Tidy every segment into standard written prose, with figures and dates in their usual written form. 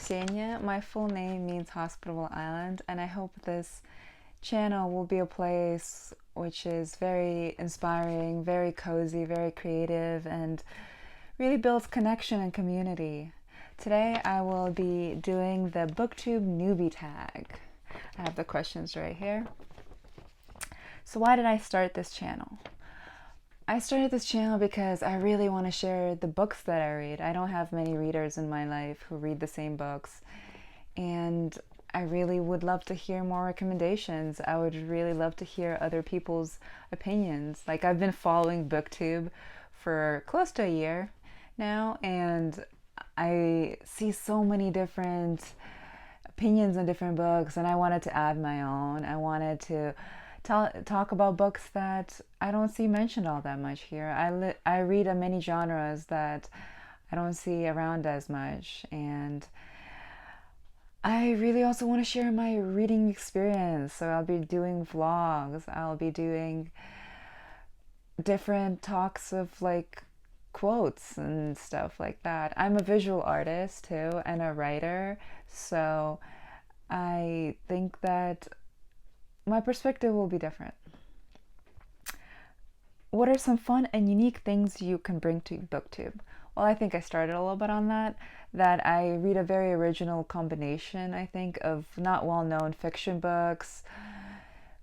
Ksenia. My full name means Hospitable Island, and I hope this channel will be a place which is very inspiring, very cozy, very creative, and really builds connection and community. Today I will be doing the BOOKTUBE newbie tag. I have the questions right here. So why did I start this channel? I started this channel because I really want to share the books that I read. I don't have many readers in my life who read the same books, and I really would love to hear more recommendations. I would really love to hear other people's opinions. Like, I've been following BookTube for close to a year now, and I see so many different opinions on different books, and I wanted to add my own. I wanted to talk about books that I don't see mentioned all that much here. I read many genres that I don't see around as much, and I really also want to share my reading experience. So I'll be doing vlogs, I'll be doing different talks of like quotes and stuff like that. I'm a visual artist too and a writer, so I think that my perspective will be different. What are some fun and unique things you can bring to BookTube? Well, I think I started a little bit on that I read a very original combination, I think, of not well-known fiction books,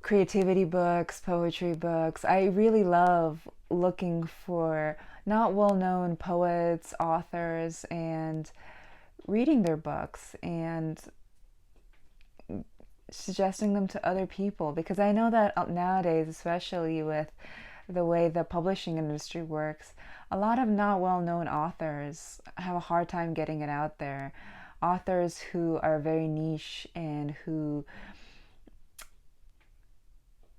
creativity books, poetry books. I really love looking for not well-known poets, authors, and reading their books and suggesting them to other people, because I know that nowadays, especially with the way the publishing industry works, a lot of not well-known authors have a hard time getting it out there. Authors who are very niche and who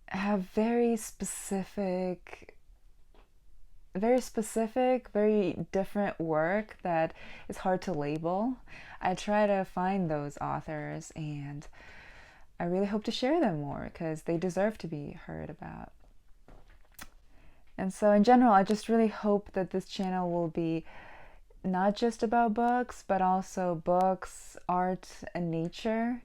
have very specific, very different work that is hard to label. I try to find those authors, and I really hope to share them more because they deserve to be heard about. And so in general, I just really hope that this channel will be not just about books, but also books, art, and nature,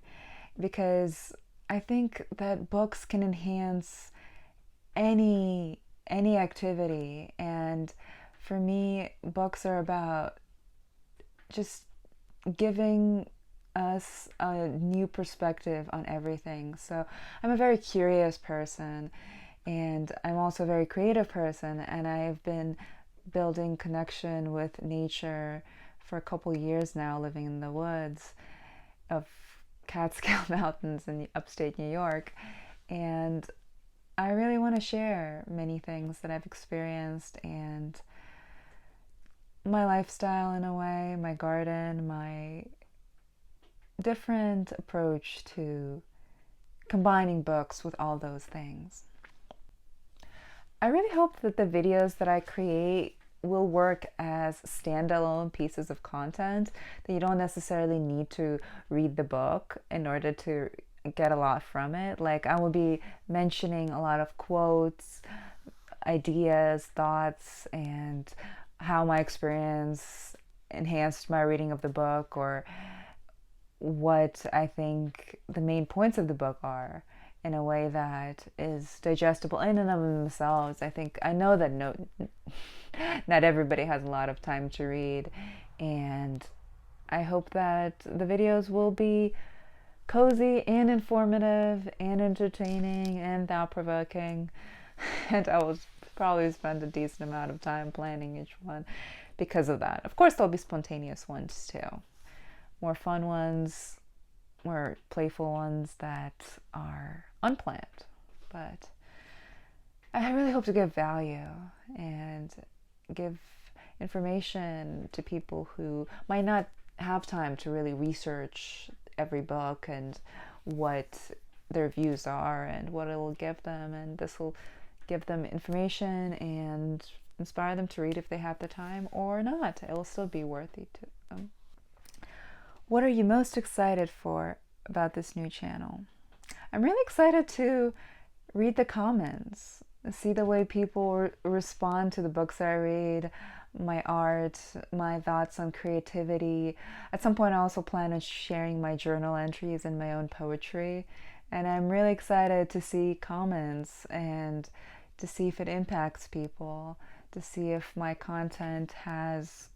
because I think that books can enhance any activity. And for me, books are about just giving us a new perspective on everything. So I'm a very curious person, and I'm also a very creative person, and I've been building connection with nature for a couple years now, living in the woods of Catskill Mountains in upstate New York. And I really want to share many things that I've experienced, and my lifestyle in a way, my garden, my different approach to combining books with all those things. I really hope that the videos that I create will work as standalone pieces of content, that you don't necessarily need to read the book in order to get a lot from it. Like, I will be mentioning a lot of quotes, ideas, thoughts, and how my experience enhanced my reading of the book, or what I think the main points of the book are, in a way that is digestible in and of themselves. I know that not everybody has a lot of time to read, and I hope that the videos will be cozy and informative and entertaining and thought-provoking, and I will probably spend a decent amount of time planning each one because of that. Of course, there'll be spontaneous ones too, more fun ones, more playful ones that are unplanned. But I really hope to give value and give information to people who might not have time to really research every book and what their views are and what it will give them, and this will give them information and inspire them to read if they have the time, or not. It will still be worthy to them. What are you most excited for about this new channel? I'm really excited to read the comments, see the way people respond to the books I read. my art, my thoughts on creativity. At some point, I also plan on sharing my journal entries and my own poetry. And I'm really excited to see comments and to see if it impacts people, to see if my content has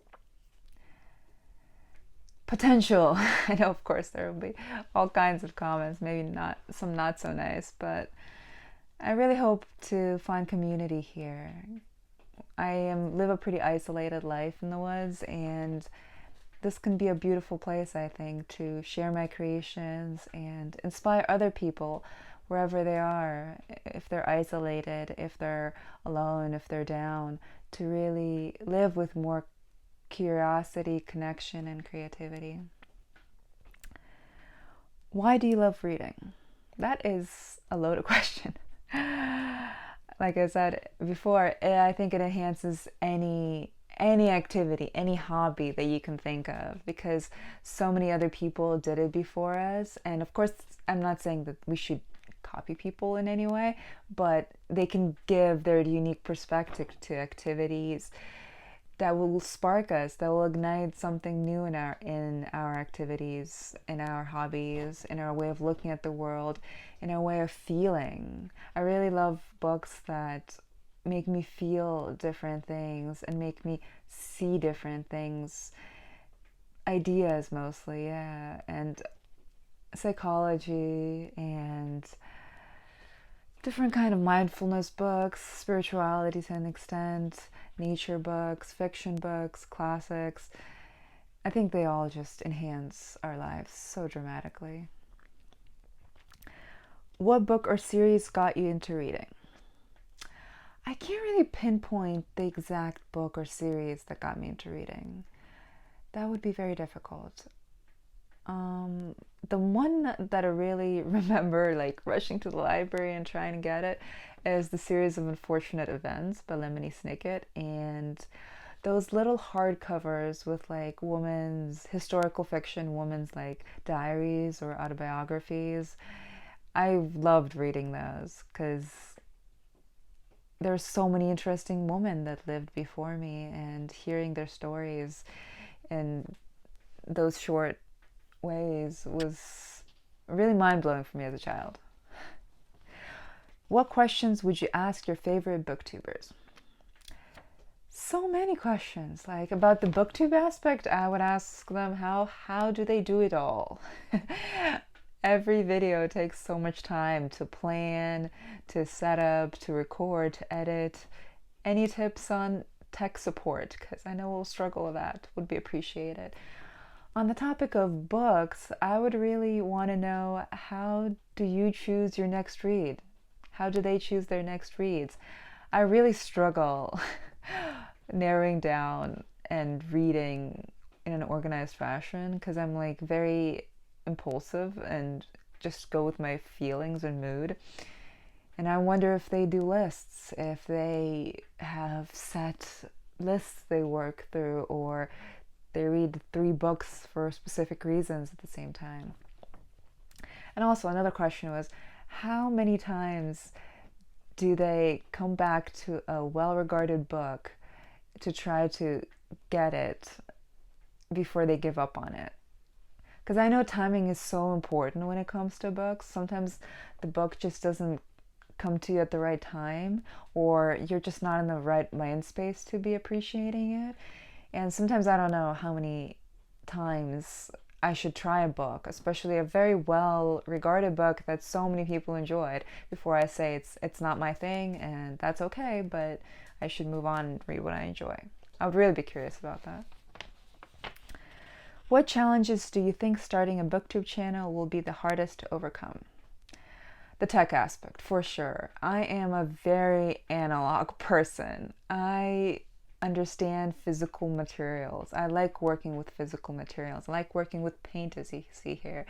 potential. I know, of course, there will be all kinds of comments, maybe not some not so nice, but I really hope to find community here. I live a pretty isolated life in the woods, and this can be a beautiful place, I think, to share my creations and inspire other people wherever they are, if they're isolated, if they're alone, if they're down, to really live with more curiosity, connection, and creativity. Why do you love reading? That is a loaded question. Like I said before, I think it enhances any activity, any hobby that you can think of, because so many other people did it before us. And of course, I'm not saying that we should copy people in any way, but they can give their unique perspective to activities that will spark us, that will ignite something new in our activities, in our hobbies, in our way of looking at the world, in our way of feeling. I really love books that make me feel different things and make me see different things. Ideas mostly, yeah, and psychology and different kind of mindfulness books, spirituality to an extent, nature books, fiction books, classics. I think they all just enhance our lives so dramatically. What book or series got you into reading? I can't really pinpoint the exact book or series that got me into reading. That would be very difficult. The one that I really remember, like rushing to the library and trying to get it, is The Series of Unfortunate Events by Lemony Snicket. And those little hardcovers with like women's historical fiction, women's like diaries or autobiographies. I loved reading those because there's so many interesting women that lived before me, and hearing their stories in those short ways was really mind-blowing for me as a child. What questions would you ask your favorite booktubers? So many questions. Like about the booktube aspect, I would ask them how do they do it all? Every video takes so much time to plan, to set up, to record, to edit. Any tips on tech support? Because I know we'll struggle with that. Would be appreciated. On the topic of books, I would really want to know, how do you choose your next read? How do they choose their next reads? I really struggle narrowing down and reading in an organized fashion because I'm like very impulsive and just go with my feelings and mood. And I wonder if they do lists, if they have set lists they work through, or they read 3 books for specific reasons at the same time. And also another question was, how many times do they come back to a well-regarded book to try to get it before they give up on it? Because I know timing is so important when it comes to books. Sometimes the book just doesn't come to you at the right time, or you're just not in the right mind space to be appreciating it. And sometimes I don't know how many times I should try a book, especially a very well-regarded book that so many people enjoyed, before I say it's not my thing, and that's okay, but I should move on and read what I enjoy. I would really be curious about that. What challenges do you think starting a booktube channel will be the hardest to overcome? The tech aspect, for sure. I am a very analog person. I understand physical materials. I like working with physical materials. I like working with paint, as you see here.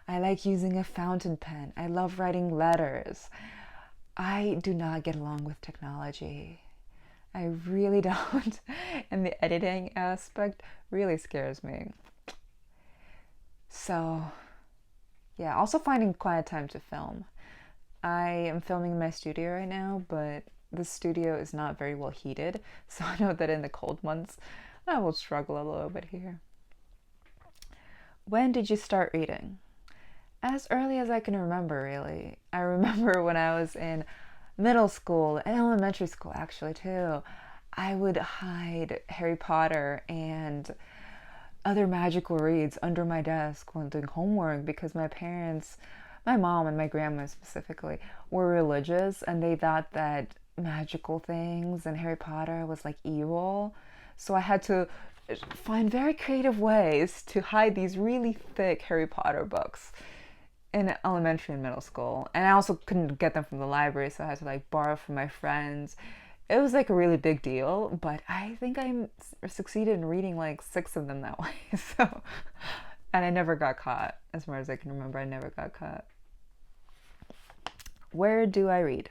I like using a fountain pen. I love writing letters. I do not get along with technology. I really don't. And the editing aspect really scares me. So, yeah, also finding quiet time to film. I am filming in my studio right now, but the studio is not very well heated, so I know that in the cold months I will struggle a little bit here. When did you start reading? As early as I can remember, really. I remember when I was in middle school and elementary school, actually, too. I would hide Harry Potter and other magical reads under my desk when doing homework because my parents, my mom and my grandma specifically, were religious and they thought that magical things and Harry Potter was like evil. So I had to find very creative ways to hide these really thick Harry Potter books in elementary and middle school. And I also couldn't get them from the library, so I had to like borrow from my friends. It was like a really big deal, but I think I succeeded in reading like 6 of them that way. So, and I never got caught. As far as I can remember, I never got caught. Where do I read?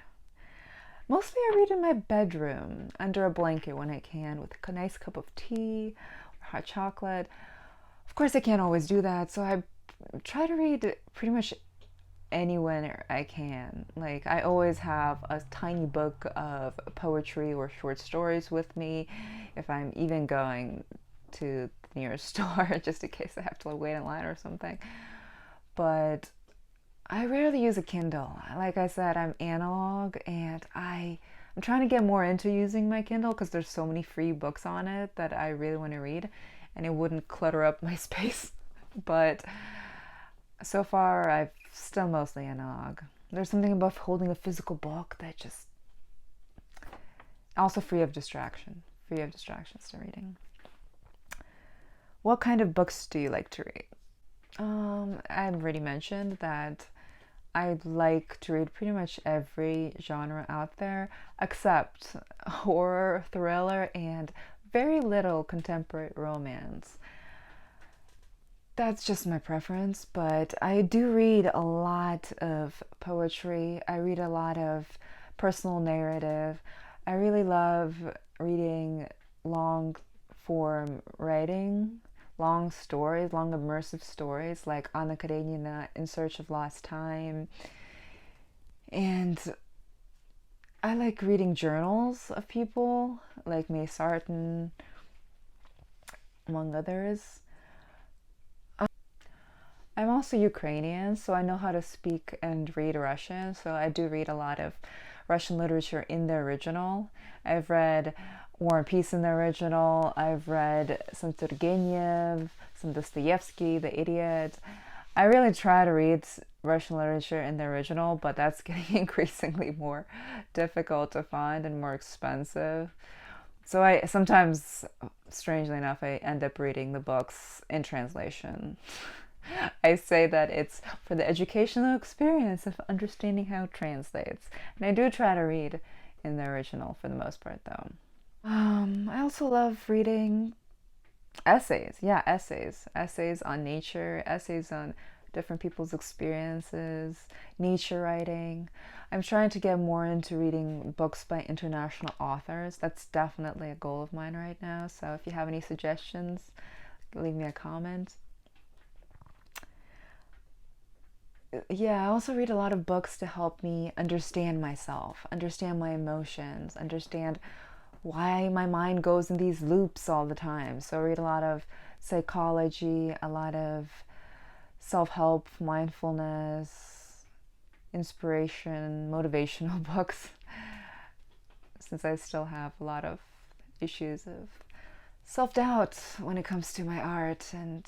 Mostly I read in my bedroom, under a blanket when I can, with a nice cup of tea or hot chocolate. Of course, I can't always do that, so I try to read pretty much anywhere I can. Like, I always have a tiny book of poetry or short stories with me if I'm even going to the nearest store, just in case I have to wait in line or something. But I rarely use a Kindle. Like I said, I'm analog, and I'm trying to get more into using my Kindle because there's so many free books on it that I really want to read, and it wouldn't clutter up my space. But so far, I've still mostly analog. There's something about holding a physical book that just also free of distractions to reading. What kind of books do you like to read? I've already mentioned that I like to read pretty much every genre out there except horror, thriller, and very little contemporary romance. That's just my preference, but I do read a lot of poetry. I read a lot of personal narrative. I really love reading long form writing, long stories, long immersive stories like Anna Karenina, In Search of Lost Time. And I like reading journals of people like May Sarton, among others. I'm also Ukrainian, so I know how to speak and read Russian, so I do read a lot of Russian literature in the original. I've read War and Peace in the original. I've read some Turgenev, some Dostoevsky, The Idiot. I really try to read Russian literature in the original, but that's getting increasingly more difficult to find and more expensive. So I sometimes, strangely enough, I end up reading the books in translation. I say that it's for the educational experience of understanding how it translates. And I do try to read in the original for the most part, though. I also love reading essays. Yeah, essays. Essays on nature, essays on different people's experiences, nature writing. I'm trying to get more into reading books by international authors. That's definitely a goal of mine right now. So if you have any suggestions, leave me a comment. Yeah, I also read a lot of books to help me understand myself, understand my emotions, understand why my mind goes in these loops all the time. So I read a lot of psychology, a lot of self-help, mindfulness, inspiration, motivational books, since I still have a lot of issues of self-doubt when it comes to my art and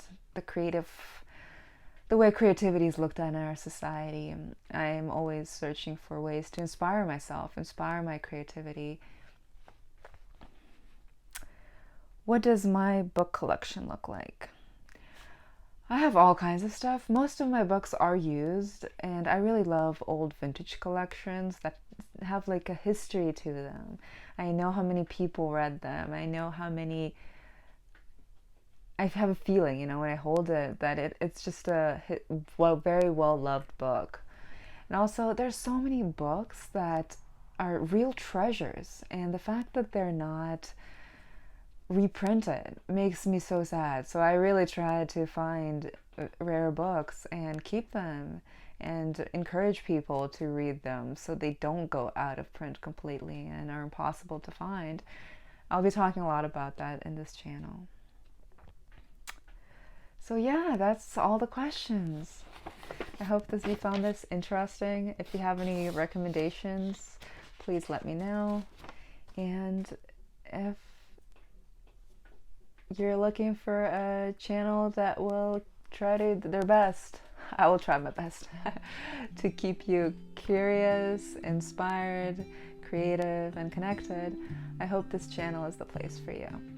the way creativity is looked at in our society. I am always searching for ways to inspire myself, inspire my creativity. What does my book collection look like? I have all kinds of stuff. Most of my books are used, and I really love old vintage collections that have like a history to them. I know how many people read them. I know how many. I have a feeling, when I hold it, that it's just a very well loved book. And also, there's so many books that are real treasures, and the fact that they're not reprinted. It makes me so sad. So I really try to find rare books and keep them and encourage people to read them so they don't go out of print completely and are impossible to find. I'll be talking a lot about that in this channel. So yeah, that's all the questions. I hope you found this interesting. If you have any recommendations, please let me know. And if you're looking for a channel that will try to do their best, I will try my best to keep you curious, inspired, creative, and connected. I hope this channel is the place for you.